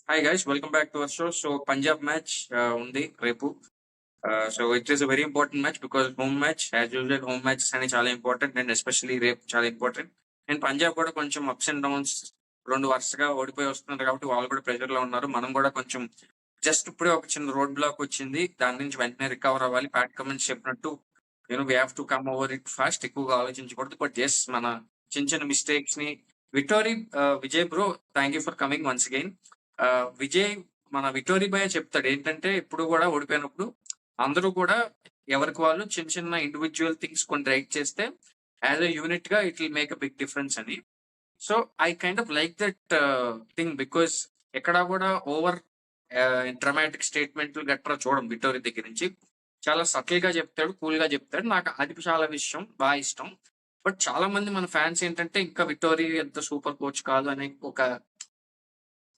Hi guys, welcome back to our show. So Punjab match undi repu. So it is a very important match because home match, as usual, home matches అని చాలా important and especially రేపు చాలా important. And Punjab కూడా కొంచెం ups and downs రెండు వరుసగా ఓడిపోయి వస్తున్నారు కాబట్టి వాళ్ళు కూడా ప్రెషర్ లో ఉన్నారు. మనం కూడా కొంచెం జస్ట్ ఇప్పుడే ఒక చిన్న రోడ్ బ్లాక్ వచ్చింది, దాని నుంచి వెంటనే రికవర్ అవ్వాలి. ప్యాట్ కమెంట్స్ చెప్పినట్టు we have to come over it fast, ఎక్కువగా ఆలోచించకూడదు. బట్ ఎస్, మన చిన్న చిన్న మిస్టేక్స్ ని victory Vijay bro, thank you for coming once again. Vijay మన విక్టోరీ భయ చెప్తాడు ఏంటంటే ఇప్పుడు కూడా ఓడిపోయినప్పుడు అందరూ కూడా ఎవరికి వాళ్ళు చిన్న చిన్న ఇండివిజువల్ థింగ్స్ కొన్ని రైట్ చేస్తే యాజ్ అ యూనిట్ గా it will make a big difference అని. So I kind of like that thing because ఎక్కడా కూడా ఓవర్ డ్రమాటిక్ స్టేట్మెంట్లు గట్రా చూడం విక్టోరీ దగ్గర నుంచి. చాలా సటిల్ గా చెప్తాడు, కూల్ గా చెప్తాడు. నాకు అది చాలా విషయం బాగా ఇష్టం. బట్ చాలా మంది మన ఫ్యాన్స్ ఏంటంటే ఇంకా విక్టోరీ ఎంత సూపర్ కోచ్ కాదు అనే ఒక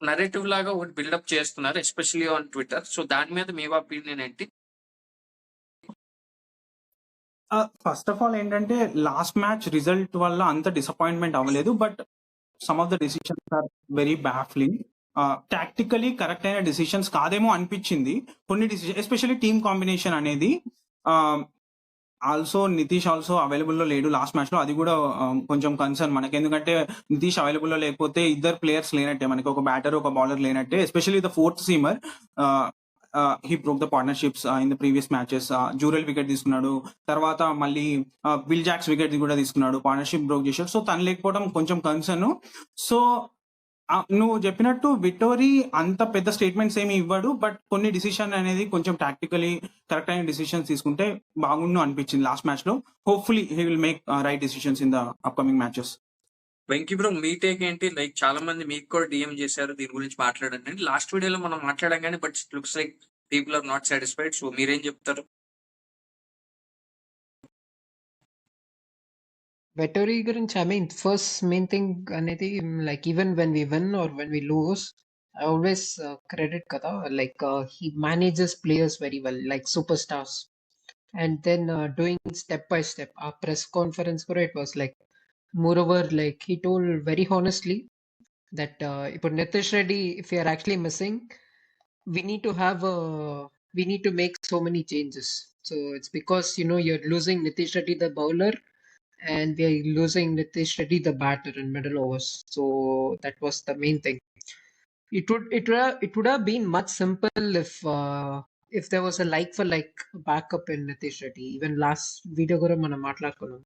నరేటివ్ లాగా ఒకటి బిల్డప్ చేస్తున్నారు, ఎస్పెషల్లీ ఆన్ ట్విట్టర్. సో దాని మీద మీ ఒపీనియన్ ఏంటి? ఫస్ట్ ఆఫ్ ఆల్ ఏంటంటే లాస్ట్ మ్యాచ్ రిజల్ట్ వల్ల అంత డిసప్పాయింట్మెంట్ అవ్వలేదు, but some of the decisions are very baffling. Tactically correct అయిన డిసిషన్స్ కాదేమో అనిపించింది కొన్ని డిసిషన్, ఎస్పెషల్లీ టీమ్ కాంబినేషన్ అనేది. ఆల్సో నితీష్ ఆల్సో అవైలబుల్లో లేడు లాస్ట్ మ్యాచ్ లో, అది కూడా కొంచెం కన్సర్న్ మనకి. ఎందుకంటే నితీష్ అవైలబుల్లో లేకపోతే ఇద్దరు ప్లేయర్స్ లేనట్టే, మనకి ఒక బ్యాటర్ ఒక బౌలర్ లేనట్టే. Especially the fourth seamer, he broke the partnerships in the previous matches. Jurel wicket తీసుకున్నాడు, తర్వాత మళ్ళీ విల్ జాక్స్ వికెట్ కూడా తీసుకున్నాడు, పార్ట్నర్షిప్ బ్రోక్ చేశాడు. సో తను లేకపోవడం కొంచెం కన్సర్న్. సో నువ్వు చెప్పినట్టు విక్టోరీ అంత పెద్ద స్టేట్మెంట్స్ ఏమి ఇవ్వడు, బట్ కొన్ని డిసిషన్ అనేది కొంచెం టాక్టికలీ కరెక్ట్ అయిన డిసిషన్స్ తీసుకుంటే బాగుండు అనిపించింది లాస్ట్ మ్యాచ్ లో. Hopefully he will make right decisions in the upcoming matches. Venky bro, me take ఏంటి? లైక్ చాలా మంది మీకు కూడా డిఎం చేశారు దీని గురించి మాట్లాడండి. లాస్ట్ వీడియోలో మనం మాట్లాడాం కానీ but looks like people are not satisfied. So మీరేం చెప్తారు? Vettori gurinchi, I mean, first main thing అనేది like even when we win or when we lose, I always credit kada like he manages players very well, like superstars, and then doing step by step. Our press conference for it was like, moreover, like he told very honestly that if Nitish Reddy, if you are actually missing, we need to have we need to make so many changes. So it's because you're losing Nitish Reddy the bowler, and we are losing Nitish Reddy the batter in middle overs. So that was the main thing. It would have been much simple if there was a like for like backup in Nitish Reddy. Even last video guru mana maatladukunnam,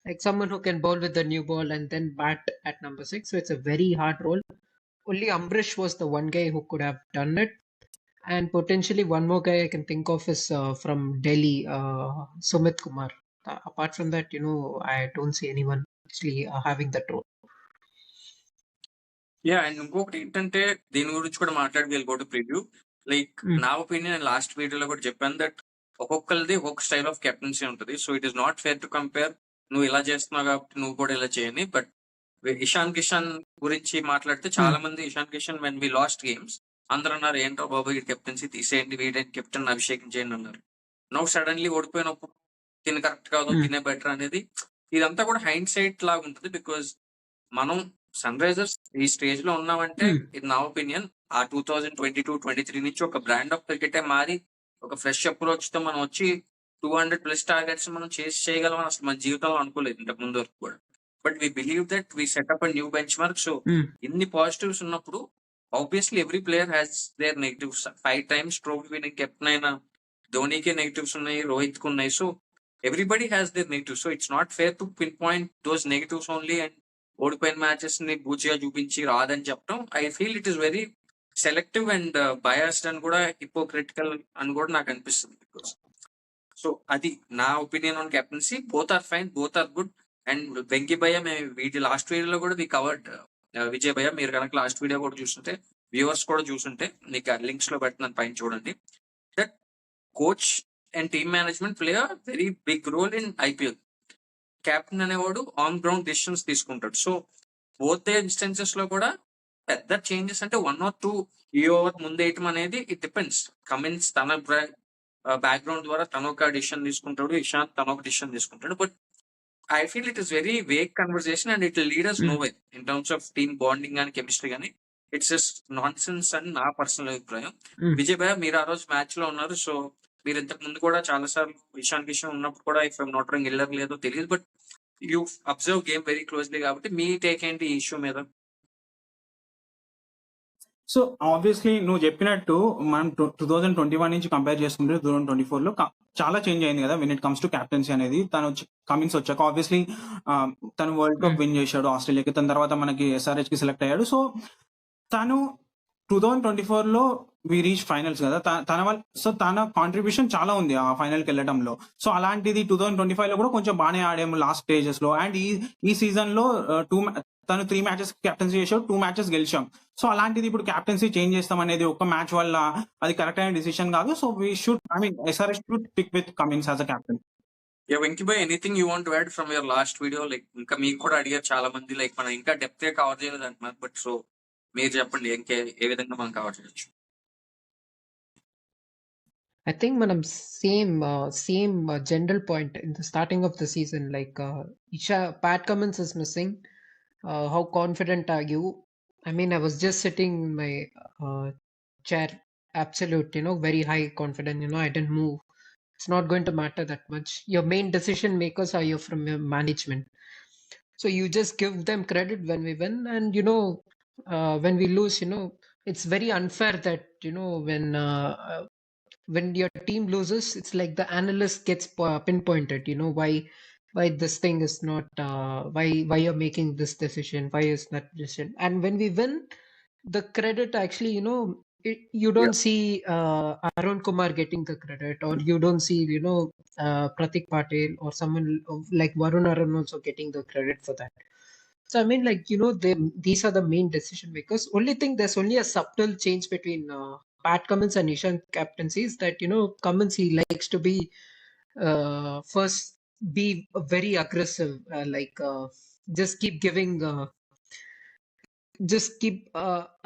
like someone who can bowl with the new ball and then bat at number 6. So it's a very hard role. Only Ambrish was the one guy who could have done it, and potentially one more guy I can think of is from Delhi, Sumit Kumar. Apart from that, I don't see anyone actually having that role. Yeah, and ఇంకొకటి ఏంటంటే దీని గురించి కూడా మాట్లాడి we'll go to preview. Like నా opinion last వీడియోలో కూడా చెప్పాను దట్ ఒక్కొక్కరిది ఒక్కొక్క స్టైల్ ఆఫ్ కెప్టెన్సీ ఉంటుంది. So it is not fair to compare. నువ్వు ఇలా చేస్తున్నావు కాబట్టి నువ్వు కూడా ఇలా చేయని. బట్ ఇషాన్ కిషన్ గురించి మాట్లాడితే చాలా మంది Ishan Kishan when we lost games అందరూ అన్నారు ఏంటో బాబు ఈ కెప్టెన్సీ తీసేయండి, వీడేంటి కెప్టెన్ అభిషేకం చేయండి అన్నారు. నవ్వు సడన్లీ ఓడిపోయినప్పుడు తిని కరెక్ట్ కాదు, తినే బెటర్ అనేది ఇదంతా కూడా హైండ్ సైట్ లాగా ఉంటుంది. బికాజ్ మనం సన్ రైజర్స్ ఈ స్టేజ్ లో ఉన్నామంటే ఇది నా ఒపీనియన్ ఆ 2022-23 నుంచి ఒక బ్రాండ్ ఆఫ్ క్రికెటే మారి ఒక ఫ్రెష్ అప్రోచ్ తో మనం వచ్చి 200+ టార్గెట్స్ మనం చేయగలమని అసలు మన జీవితంలో అనుకోలేదు ఇంతకు ముందు వరకు కూడా. But we believe that we setup a new bench mark. So ఇన్ని పాజిటివ్స్ ఉన్నప్పుడు obviously every player has their negatives. 5 times trophy winning captain అయిన ధోనీకి నెగిటివ్స్ ఉన్నాయి, రోహిత్ కు ఉన్నాయి. So everybody has their negatives. So it's not fair to pin point those negatives only and ఓడిపోయిన matches ని బూచిగా చూపించి రాదని చెప్పడం I feel it is very selective and biased అని కూడా హిపోక్రిటికల్ అని కూడా నాకు అనిపిస్తుంది. బికాస్ సో అది నా opinion on captaincy. Both are fine, both are good. And Venki భయ్య మేము వీటి లాస్ట్ వీడియోలో కూడా వి కవర్డ్. విజయ్ భయ్య మీరు కనుక లాస్ట్ వీడియో కూడా చూస్తుంటే, వ్యూవర్స్ కూడా చూస్తుంటే మీకు లింక్స్ లో పెట్టిన పైన చూడండి. That coach and team management play a very big role in IPL. Captain అనేవాడు ఆన్ గ్రౌండ్ డిసిషన్స్ తీసుకుంటాడు. సో బోత్ ఇన్స్టెన్సెస్ లో కూడా పెద్ద చేంజెస్ అంటే 1 or 2 ఈ ఓవర్ ముందేయటం అనేది ఇట్ డిపెండ్స్. కమిన్స్ తన బ్యాక్గ్రౌండ్ ద్వారా తన ఒక డిసిషన్ తీసుకుంటాడు, ఇషాంత్ తన ఒక డిసిషన్ తీసుకుంటాడు. But I feel it is very vague conversation and it lead us nowhere in terms of team bonding and chemistry. కానీ ఇట్స్ జస్ట్ నాన్ సెన్స్ అని నా పర్సనల్ అభిప్రాయం. Mm. విజయ్ భయ్య మీరు ఆ రోజు మ్యాచ్ లో ఉన్నారు. సో మీరు ఇంతకు ముందు కూడా చాలా సార్లు ఇషాన్ కిషన్ ఉన్నప్పుడు కూడా ఇఫ్ ఐమ్ నాట్ రాంగ్ వెళ్ళారు లేదో తెలియదు, but you observe game very closely కాబట్టి మీ టేక్ ఏంటి ఈ ఇష్యూ మీద? సో ఆబ్వియస్లీ నువ్వు చెప్పినట్టు మనం 2021 నుంచి కంపేర్ చేసుకుంటే 2024 లో చాలా చేంజ్ అయింది కదా when it comes to captaincy అనేది. తను వచ్చి కమిన్స్ వచ్చాక ఆబ్వియస్లీ తను వరల్డ్ కప్ విన్ చేశాడు ఆస్ట్రేలియాకి, తన తర్వాత మనకి SRH కి సెలెక్ట్ అయ్యాడు. సో తను 2024 లో వి రీచ్ ఫైనల్స్ కదా, తన వల్ల సో తన కాంట్రిబ్యూషన్ చాలా ఉంది ఆ ఫైనల్ కి వెళ్ళడంలో. సో అలాంటిది 2025 లో కూడా కొంచెం బాగానే ఆడాము లాస్ట్ స్టేజెస్ లో. అండ్ ఈ సీజన్ లో తను 3 మ్యాచెస్ క్యాప్టెన్సీ చేసాడు, 2 మ్యాచెస్ గెలిచాం. సో అలాంటిది ఇప్పుడు క్యాప్టెన్సీ చేంజ్ చేస్తాం అనేది ఒక మ్యాచ్ వల్ల అది కరెక్ట్ అయిన డిసిషన్ కాదు. So we should SRH should pick with Cummins as a captain. Venki భాయ్, anything you want to add from your last video? Like ఇంకా మీకు కూడా అడిగారు చాలా మంది, లైక్ మనం ఇంకా డెప్త్ గా కవర్ చేయలేదు అంటున్నారు, బట్ సో మీరు చెప్పండి ఏ విధంగా మనం కవర్ చేయొచ్చు? I think manam same general point in the starting of the season, like Pat Cummins is missing. How confident are you? I mean, I was just sitting in my chair, absolute, very high confident. I didn't move. It's not going to matter that much. Your main decision makers are from your management. So you just give them credit when we win, and when we lose, it's very unfair that when your team loses, it's like the analyst gets pinpointed. Why this thing is not why you're making this decision, why is that decision. And when we win, the credit actually, you don't see Arun Kumar getting the credit, or you don't see Pratik Patel or someone like Varun Arun also getting the credit for that. So I mean, like, these are the main decision makers. Only thing, there's only a subtle change between Pat Cummins and Ishan captaincy is that Cummins, he likes to be first be very aggressive, just keep giving just keep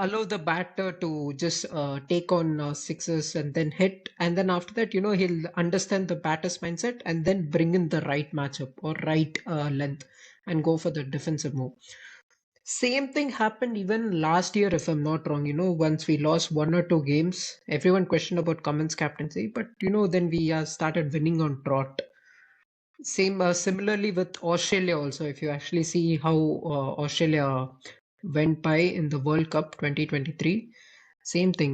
allow the batter to just take on sixes and then hit, and then after that he'll understand the batter's mindset and then bring in the right matchup or right length and go for the defensive move. Same thing happened even last year, if I'm not wrong. Once we lost 1 or 2 games, everyone questioned about Cummins captaincy, but then we started winning on trot. Similarly with Australia also. If you actually see how Australia went by in the World Cup 2023, same thing.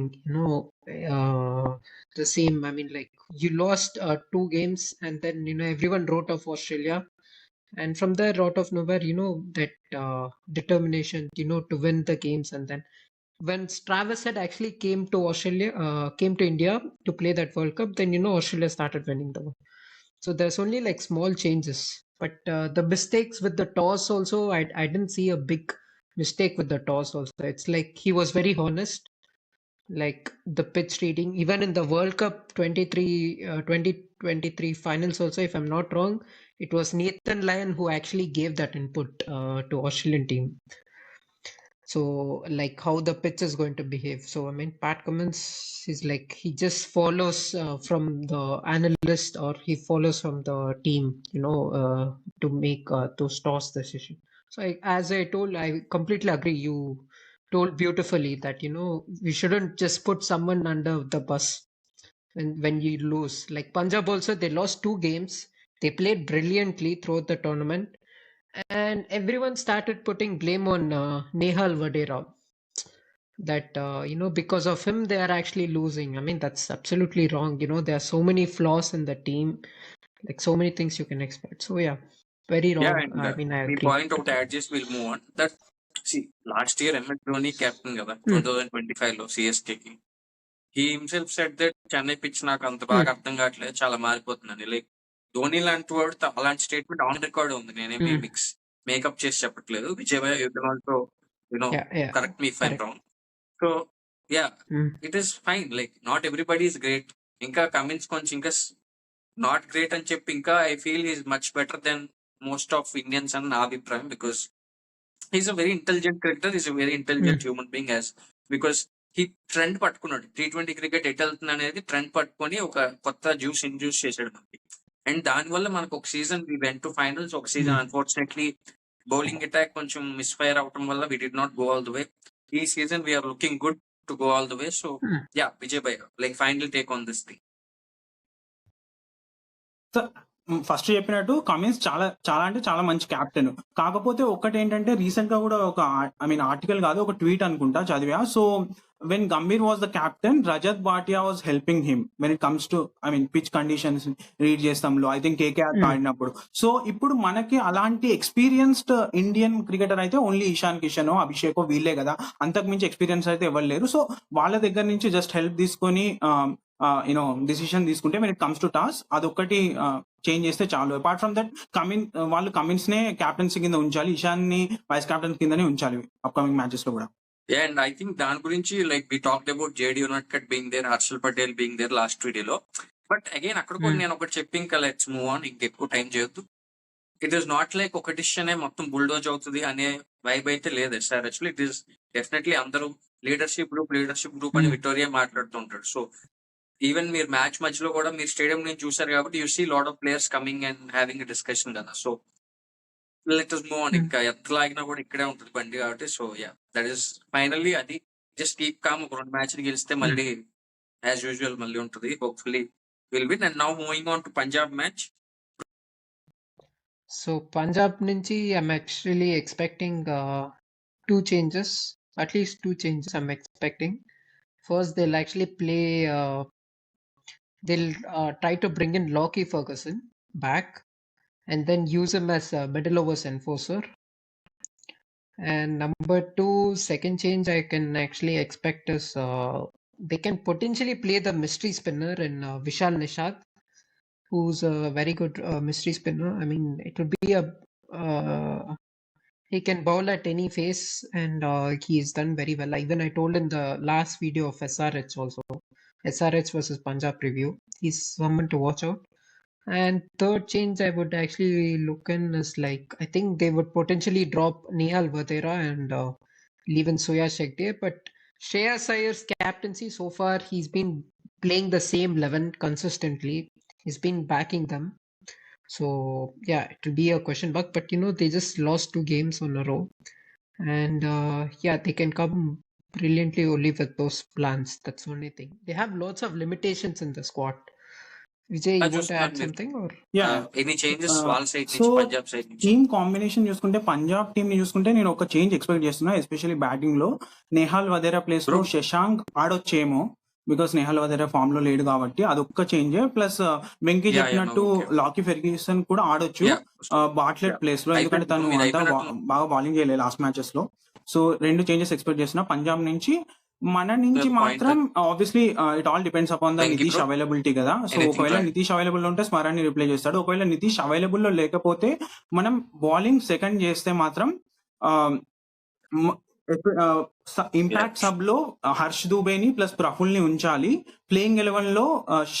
The same. I mean, like, you lost 2 games, and then everyone wrote off Australia. And from there, out of nowhere, that determination, to win the games. And then when Travis had actually came to India to play that World Cup, then, Australia started winning the one. So there's only like small changes. But the mistakes with the toss also, I didn't see a big mistake with the toss also. It's like he was very honest. Like the pitch reading, even in the World Cup 2023 finals also, if I'm not wrong, it was Nathan Lyon who actually gave that input to Australian team. So like how the pitch is going to behave. So I mean, Pat Cummins is like, he just follows from the analyst, or he follows from the team, to make those toss decision. So as I told, I completely agree. You told beautifully that we shouldn't just put someone under the bus when you lose. Like Punjab also, they lost 2 games. They played brilliantly throughout the tournament, and everyone started putting blame on Nehal Vadera. That because of him they are actually losing. I mean, that's absolutely wrong. There are so many flaws in the team, like so many things you can expect. So yeah, very wrong. And I mean, I me agree. Point ఒకటి add చేసి will move on. That last year MS Dhoni captain కదా 2025 లో CSK కి. He himself said that Chennai pitch నాకు అంత బాగా అర్థం కావట్లేదు, చాలా మారిపోతుందని. లైక్ ధోని లాంటి వాడు అలాంటి స్టేట్మెంట్ ఆన్ రికార్డ్ ఉంది. నేనేమి మేకప్ చేసి చెప్పట్లేదు. విజయ్ యుద్ధంతో correct me fine wrong. So yeah, it is fine. Like not everybody is great. ఇంకా కమిన్స్ కొంచెం ఇంకా నాట్ గ్రేట్ అని చెప్పి ఇంకా I feel is much better than most of Indians అని నా అభిప్రాయం. Because is a very intelligent cricketer, is a very intelligent human being. As because ఈ ట్రెండ్ పట్టుకున్నాడు. T20 క్రికెట్ ఎట్ వెళ్తుంది అనేది ట్రెండ్ పట్టుకొని ఒక కొత్త జ్యూస్ ఇండ్యూస్ చేశాడు మనకి. అండ్ దానివల్ల మనకు ఒక season we went to finals, ఒక సీజన్ అన్ఫార్చునేట్లీ బౌలింగ్ అటాక్ కొంచెం మిస్ఫైర్ అవటం వల్ల we did not go all the way. ఈ season we're looking good to go all the way. So yeah, Vijay bhaiya, like final take on this thing. First చెప్పినట్టు Cummins చాలా అంటే చాలా మంచి captain. కాకపోతే ఒకటి ఏంటంటే రీసెంట్ గా కూడా ఒక ఆర్టికల్ కాదు, ఒక ట్వీట్ అనుకుంటా చదివా. So when Gambhir was the captain, Rajat Bhatia was helping him when it comes to pitch conditions read చేస్తాంలో, ఐ థింక్ కేకేఆర్ ఆడినప్పుడు. సో ఇప్పుడు మనకి అలాంటి ఎక్స్పీరియన్స్డ్ ఇండియన్ క్రికెటర్ అయితే ఓన్లీ ఇషాన్ కిషన్, అభిషేక్ వీళ్ళే కదా, అంతకు మించి ఎక్స్పీరియన్స్ అయితే ఎవరు లేరు. సో వాళ్ళ దగ్గర నుంచి జస్ట్ హెల్ప్ తీసుకొని డిసిషన్ తీసుకుంటే when it comes to toss అదొక్కటి చేంజ్ చేస్తే చాలు. అపార్ట్ ఫ్రమ్ దట్ వాళ్ళు కమిన్స్ నే క్యాప్టెన్సీ కింద ఉంచాలి, ఇషాన్ ని వైస్ కెప్టెన్ కిందనే ఉంచాలి అప్కమింగ్ మ్యాచెస్ లో కూడా. అండ్ ఐ థింక్ దాని గురించి like we talked about Jaydev Unadkat being there, Harshal Patel being there last వీడియోలో. బట్ అగైన్ అక్కడ కూడా నేను ఒకటి చెప్పి ఇంకా లెట్స్ మూవ్ ఆన్, ఇంకెక్కువ టైం చేయొద్దు. ఇట్ ఈస్ నాట్ లైక్ ఒక డిసిషన్ మొత్తం బుల్డోజ్ అవుతుంది అనే వైబ్ అయితే లేదు SRH లో. ఇట్ ఈస్ డెఫినెట్లీ అందరూ లీడర్షిప్ గ్రూప్ అని విక్టోరియా మాట్లాడుతుంటాడు. సో ఈవెన్ మీరు మ్యాచ్ మధ్యలో కూడా మీరు స్టేడియం నుంచి చూసారు కాబట్టి you see lot of players coming and having a discussion కదా. So let us move on. ఇంకా ఎంత లాగినా కూడా ఇక్కడే ఉంటుంది బండి కాబట్టి. So yeah, that is finally అది. Just keep calm. ఒక 2 మ్యాచ్లు గెలిస్తే మళ్ళీ యాజ్ యూజువల్ మళ్ళీ ఉంటుంది. Hopefully will win. And now moving on to Punjab match. So Punjab నుంచి I'm actually expecting 2 changes, at least 2 changes I'm expecting. First, they'll actually play, they'll try to bring in Lockie Ferguson back and then use him as a middle overs enforcer. And number 2, second change I can actually expect is they can potentially play the mystery spinner in Vishal Nishad, who's a very good mystery spinner. I mean, it would be he can bowl at any face, and he's done very well. Even I told in the last video of SRH also, SRH versus Punjab preview, he's someone to watch out. And third change I would actually look in is like, I think they would potentially drop Nehal Vadera and leave in Soya Shekde. But Shreyas Iyer's captaincy so far, he's been playing the same 11 consistently. He's been backing them. So yeah, it will be a question mark. But they just lost 2 games on a row. And yeah, they can come brilliantly only with those plans. That's the only thing. They have lots of limitations in the squad. Vijay, you want to add something or? Any changes వాళ్ళ side so నుంచి, Punjab side నుంచి? Team combination చూసుకుంటే Punjab team ని చూసుకుంటే నేను ఒక change expect చేస్తున్నా, especially batting లో. నెహాల్ వదేరా ప్లేస్ లో శశాంక్ ఆడొచ్చేమో, బికాస్ నెహాల్ వదేరా ఫామ్ లో లేడు కాబట్టి అదొక్క చేంజ్. ప్లస్ వెంకీ చెప్పినట్టు లాకీ ఫెర్గ్యూసన్ కూడా ఆడొచ్చు బాట్లెట్ ప్లేస్ లో, ఎందుకంటే తను అంతా బాగా బౌలింగ్ చేయలేదు లాస్ట్ మ్యాచెస్ లో. సో 2 చేంజెస్ ఎక్స్పెక్ట్ చేస్తున్నా పంజాబ్ నుంచి. మన నుంచి మాత్రం obviously it all depends upon the Nitish availability కదా. సో ఒకవేళ నితీష్ అవైలబుల్ లో ఉంటే స్మరణ్ ని రిప్లై చేస్తాడు. ఒకవేళ నితీష్ అవైలబుల్ లో లేకపోతే మనం బౌలింగ్ సెకండ్ చేస్తే మాత్రం ఇంపాక్ట్ సబ్ లో హర్ష్ దూబేని ప్లస్ ప్రఫుల్ ని ఉంచాలి, ప్లేయింగ్ 11 లో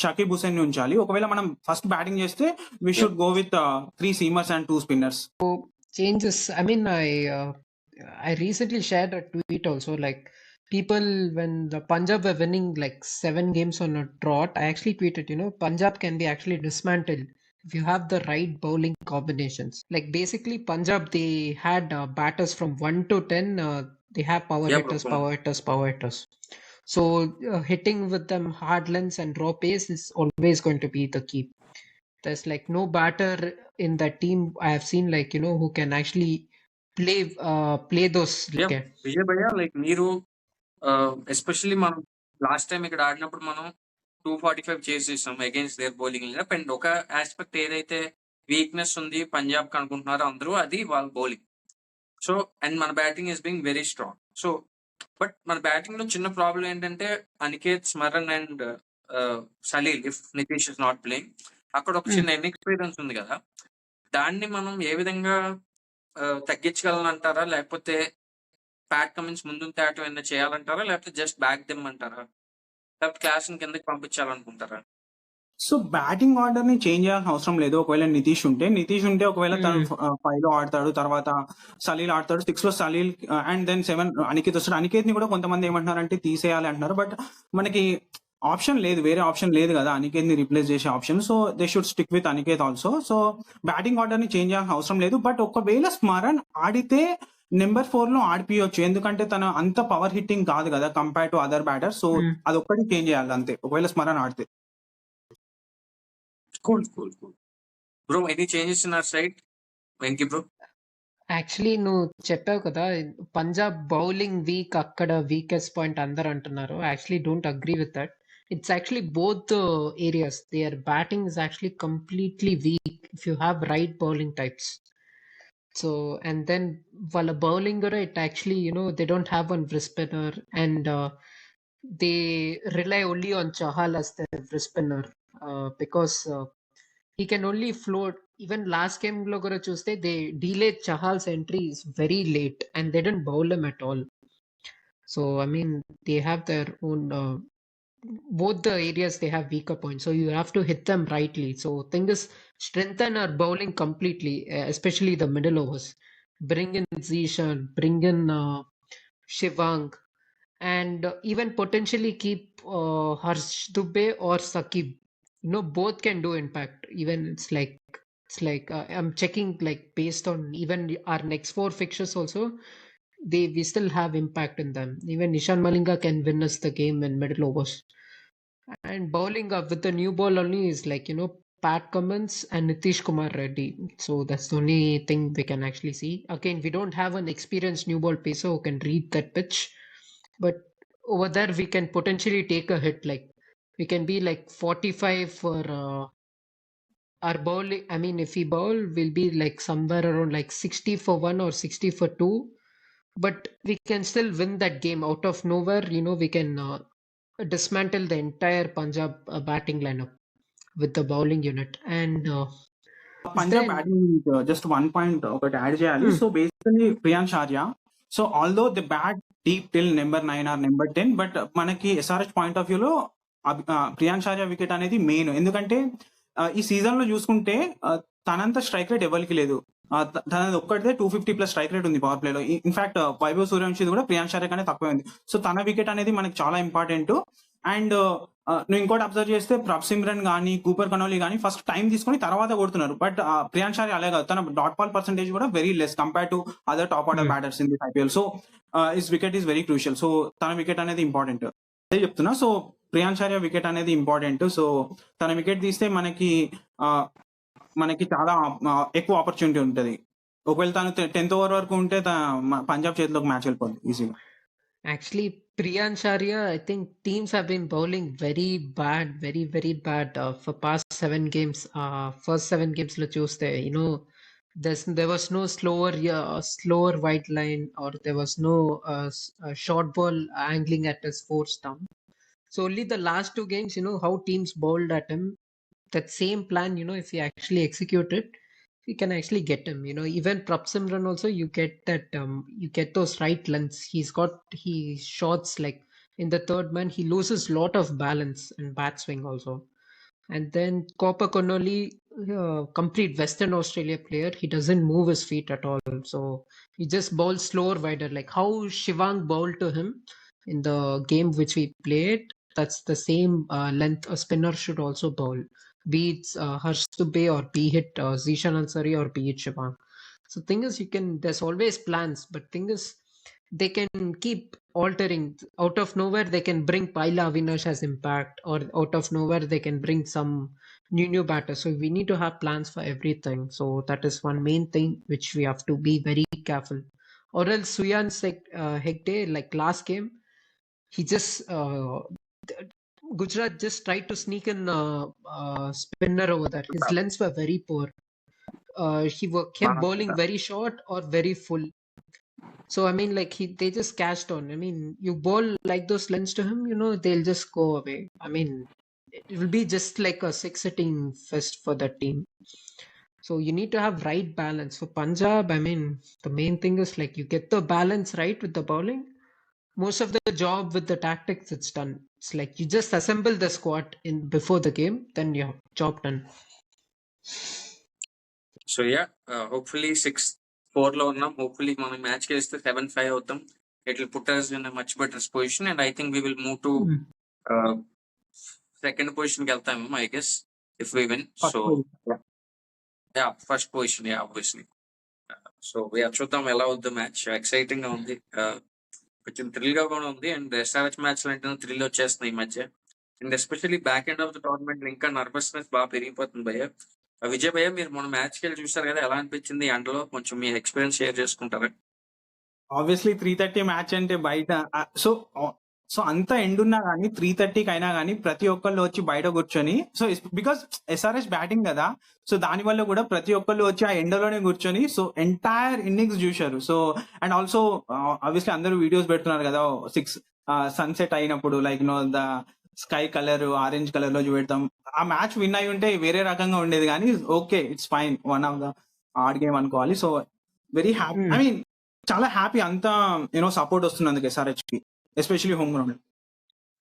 షకీబ్ హుసేన్ ని ఉంచాలి. ఒకవేళ మనం ఫస్ట్ బ్యాటింగ్ చేస్తే we should go with 3 seamers and 2 spinners. Changes, I mean, I recently shared a tweet also, like people, when the Punjab were winning like 7 games on a trot, I actually tweeted, Punjab can be actually dismantled if you have the right bowling combinations. Like basically Punjab, they had batters from 1 to 10, they have power hitters. So hitting with them hard lengths and raw pace is always going to be the key. There's like no batter in that team I have seen, like, who can actually play those wickets. Vijay bhaiya, like మీరు especially మనం last time ఇక్కడ ఆడినప్పుడు మనం 245 చేసేసాం against there bowling lineup. And ఒక aspect ఏదైతే weakness ఉంది పంజాబ్ కి అనుకుంటున్నారో అందరూ, అది వాళ్ళ బౌలింగ్. సో అండ్ మన batting is being very strong. So but మన బ్యాటింగ్ లో చిన్న ప్రాబ్లం ఏంటంటే Aniket, Smaran and Salil, if Nitish is not playing, అక్కడ ఒక చిన్న ఇన్ఎక్స్పీరియన్స్ ఉంది కదా. దాన్ని మనం ఏ విధంగా తగ్గించగలనంటారా, లేకపోతే ప్యాట్ కమిన్స్ ముందు తేటం ఏమైనా చేయాలంటారా, లేకపోతే జస్ట్ బ్యాక్ దెమ్మంటారా, లేకపోతే క్లాస్ కిందకి పంపించాలనుకుంటారా? సో బ్యాటింగ్ ఆర్డర్ ని చేంజ్ చేయాల్సిన అవసరం లేదు. ఒకవేళ నితీష్ ఉంటే ఒకవేళ తను 5 లో ఆడతాడు, తర్వాత సలీల్ ఆడతాడు, 6 లో సలీల్ అండ్ దెన్ 7 అనికేత్ వస్తాడు. అనికేత్ ని కూడా కొంతమంది ఏమంటున్నారంటే తీసేయాలి అంటున్నారు. బట్ మనకి ఆప్షన్ లేదు, వేరే ఆప్షన్ లేదు కదా అనికేత్ ని రిప్లేస్ చేసే option. So they should stick with Aniket also. So batting order ని చేంజ్ చేయాల్సిన అవసరం లేదు. బట్ ఒకవేళ స్మరణ్ ఆడితే నెంబర్ 4లో ఆడిపియొచ్చు. ఎందుకంటే తను అంత పవర్ హిట్టింగ్ కాదు కదా compare to other batters. So అదొక్కటి చేంజ్ చేయాలి అంతే. ఒకవేళ స్మరణ ఆడితే. Cool. Bro, any changes in our side? Venki bro? Actually నువ్వు చెప్పావు కదా పంజాబ్ బౌలింగ్ వీక్ అక్కడ వీకెస్ట్ పాయింట్ అందరు అంటున్నారు. Actually don't agree with that. It's actually both areas. Their batting is actually completely weak if you have right bowling types. So and then వాళ్ళ bowling కూడా it actually they don't have one wrist spinner and they rely only on Chahal as their wrist spinner because he can only float. Even last game lo kuda chuste they delayed Chahal's entry is very late and they didn't bowl him at all. So I mean they have their own both the areas they have weaker points, so you have to hit them rightly. So thing is strengthen our bowling completely, especially the middle overs. Bring in Zishan, bring in Shivang, and even potentially keep Harsh Dubey or Sakib. Both can do impact. Even it's like I'm checking like based on even our next 4 fixtures also, we still have impact in them. Even Nishan Malinga can win us the game in middle overs. And bowling up with the new ball only is like Pat Cummins and Nitish Kumar Reddy. So that's the only thing we can actually see. Again, we don't have an experienced new ball pacer who can read that pitch, but over there we can potentially take a hit. Like we can be like 45 for our bowling. I mean, if we bowl, we'll be like somewhere around like 60 for 1 or 60 for 2. But we can still win that game out of nowhere. We can dismantle the entire Punjab batting lineup with the bowling unit. And Punjab batting just 1 point ఒకటి add చేయాలి. So basically Priyansh Arya. So although the bat deep till number 9 or number 10, but మనకి SRH point of వ్యూలో Priyansh Arya wicket అనేది main. ఎందుకంటే ఈ season లో చూసుకుంటే తనంత స్ట్రైక్ రేట్ ఎవరికి లేదు. తనది ఒక్కటిదే 250+ స్ట్రైక్ రేట్ ఉంది పవర్ ప్లేలో. ఇన్ఫాక్ట్ వైభవ్ సూర్యవంశీ కూడా ప్రియాంష్ ఆర్య కనే తక్కువ ఉంది. సో తన వికెట్ అనేది మనకి చాలా ఇంపార్టెంట్. అండ్ నువ్వు ఇంకోటి అబ్జర్వ్ చేస్తే ప్రప్సిమ్రన్ కానీ కూపర్ కనోలీ కానీ ఫస్ట్ టైం తీసుకుని తర్వాత కొడుతున్నారు. బట్ ప్రియాంష్ ఆర్య అలా కాదు. తన డాట్ బాల్ పర్సెంటేజ్ కూడా very less compare to other top order batters in the IPL. So his wicket is very crucial. So తన వికెట్ అనేది ఇంపార్టెంట్ అదే చెప్తున్నా. సో ప్రియాంష్ ఆర్య వికెట్ అనేది ఇంపార్టెంట్. సో తన వికెట్ తీస్తే మనకి చాలా ఎక్కువ ఆపర్చునిటీ ఉంటుంది. ఒకవేళ తను 10th ఓవర్ వరకు ఉంటే పంజాబ్ చేతిలోకి మ్యాచ్ వెళ్ళిపోతుంది ఈజీగా. Actually, Priyansh Arya, I think teams have been bowling very bad, very, very bad for past 7 games. First 7 games, lo chuste, there was no slower white line, or there was no short ball angling at his four stump. So only the last 2 games, how teams bowled at him. That same plan, if you actually execute it, you can actually get him. Even Prapsimran also, you get that you get those right lengths. He shots like in the third man, he loses lot of balance and bat swing also. And then Copper Connolly, complete Western Australia player, he doesn't move his feet at all. So he just bowls slower, wider, like how Shivang bowled to him in the game which we played. That's the same length a spinner should also bowl, be it Harsh Dubey or be it Zishan Ansari or be it Shivang. So thing is, there's always plans, but thing is, they can keep altering. Out of nowhere, they can bring Paila Avinash as impact, or out of nowhere, they can bring some new batter. So we need to have plans for everything. So that is one main thing which we have to be very careful. Or else Suyan Hegde, like last game, he just Gujarat just tried to sneak in spinner over there. His lengths were very poor. He kept bowling very short or very full. So I mean, like they just cashed on. I mean, you bowl like those lengths to him, they'll just go away. I mean, it will be just like a 6-sitting fest for that team. So you need to have right balance. For Punjab, I mean, the main thing is like you get the balance right with the bowling. Most of the job with the tactics, it's done. It's like you just assemble the squad in before the game, then your job done. So yeah, hopefully 6-4 లో ఉన్నాం. Hopefully మనం match చేస్తే 7-5 అవుతాం. It will put us in a much better position, and I think we will move to second position కి వెళ్తాము, I guess, if we win. So yeah, first position, yeah, obviously. So చూద్దాం ఎలా అవుద్ది match. Exciting గా ఉంది, కొంచెం thrill గా కూడా ఉంది. అండ్ SRH మ్యాచ్ అంటే థ్రిల్ వచ్చేస్తుంది ఈ మధ్య. And especially back end of the tournament ఇంకా నర్వస్నెస్ బాగా పెరిగిపోతుంది భయ్య. విజయ్ భయ్య, మీరు మన మ్యాచ్ కి వెళ్ళి చూసారు కదా, ఎలా అనిపించింది ఎండలో? కొంచెం మీ ఎక్స్పీరియన్స్ షేర్ చేసుకుంటారా? ఆబ్వియస్లీ 3:30 మ్యాచ్ అంటే బయట సో సో అంత ఎండ్ ఉన్నా కానీ 3:30కి అయినా కానీ ప్రతి ఒక్కళ్ళు వచ్చి బయట కూర్చొని, సో బికాస్ SRH బ్యాటింగ్ కదా, సో దాని వల్ల కూడా ప్రతి ఒక్కళ్ళు వచ్చి ఆ ఎండలోనే కూర్చొని సో ఎంటైర్ ఇన్నింగ్స్ చూశారు. సో అండ్ ఆల్సో ఆబ్వియస్లీ అందరూ వీడియోస్ పెడుతున్నారు కదా, 6 సన్సెట్ అయినప్పుడు like know the sky colour orange colour లో చూపెడతాం. ఆ మ్యాచ్ విన్ అయి ఉంటే వేరే రకంగా ఉండేది, కానీ okay it's fine, one of the hard game అనుకోవాలి. So very happy, I mean చాలా హ్యాపీ అంతా సపోర్ట్ వస్తున్నందుకు SRH కి, especially home ground.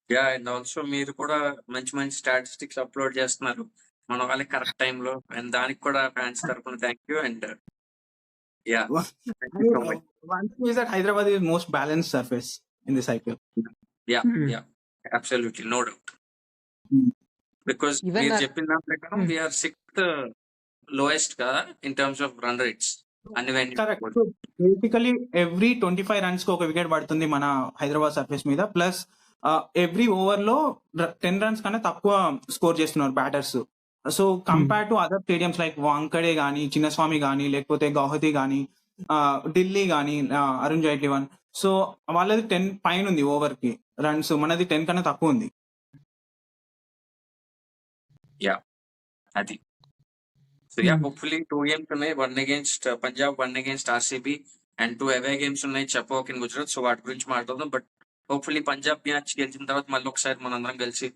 Yeah, and also మీరు కూడా మంచి మంచి స్టాటిస్టిక్స్ అప్లోడ్ చేస్తున్నారు మన వాళ్ళకి కరెక్ట్ టైంలో, అండ్ దానికి కూడా ఫ్యాన్స్ తరపున thank you. And yeah, One thing is that Hyderabad is most balanced surface in this IPL. Yeah absolutely, no doubt. Hmm. Because Even మీరు our- చెప్పిన దాని ప్రకారం వీఆర్ 6th లోయెస్ట్ కదా in terms of run rates అన్ని correct. So basically every 25 runs కి ఒక wicket పడుతుంది మన హైదరాబాద్ సర్ఫేస్ మీద. ప్లస్ ఎవ్రీ ఓవర్ లో 10 రన్స్ కన్నా తక్కువ స్కోర్ చేస్తున్నారు batters. So compare to other stadiums like Wankhede గానీ, చిన్నస్వామి గానీ, లేకపోతే గౌహతి గానీ, ఢిల్లీ గానీ, అరుణ్ జైట్లీ వన్, సో వాళ్ళది 10 పైన ఉంది ఓవర్ కి రన్స్, మనది 10 కన్నా తక్కువ ఉంది. యా, అది. సో యా, హోప్ఫుల్లీ 2 games ఉన్నాయి, 1 against Punjab, 1 against RCB, and 2 away games ఉన్నాయి, చపోక్ ఇన్ గుజరాత్. సో వాటి గురించి మాట్లాడదాం. బట్ హోప్ఫుల్లీ పంజాబ్ మ్యాచ్ గెలిచిన తర్వాత మళ్ళీ ఒకసారి మనందరం కలిసి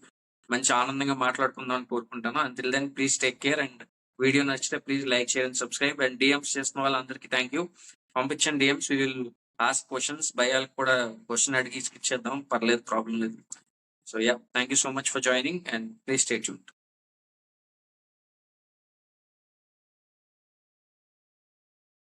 మంచి ఆనందంగా మాట్లాడుకుందాం అని కోరుకుంటాను. Until then please take care, and video నచ్చితే please like, share and subscribe. And DMs చేస్తున్న వాళ్ళందరికీ థ్యాంక్ యూ. పంపించండి DMs, we will ask questions. భయాలకు కూడా క్వశ్చన్ అడిగి ఇచ్చేద్దాం, పర్లేదు, ప్రాబ్లం లేదు. So yeah, thank you so much for joining, and please stay tuned.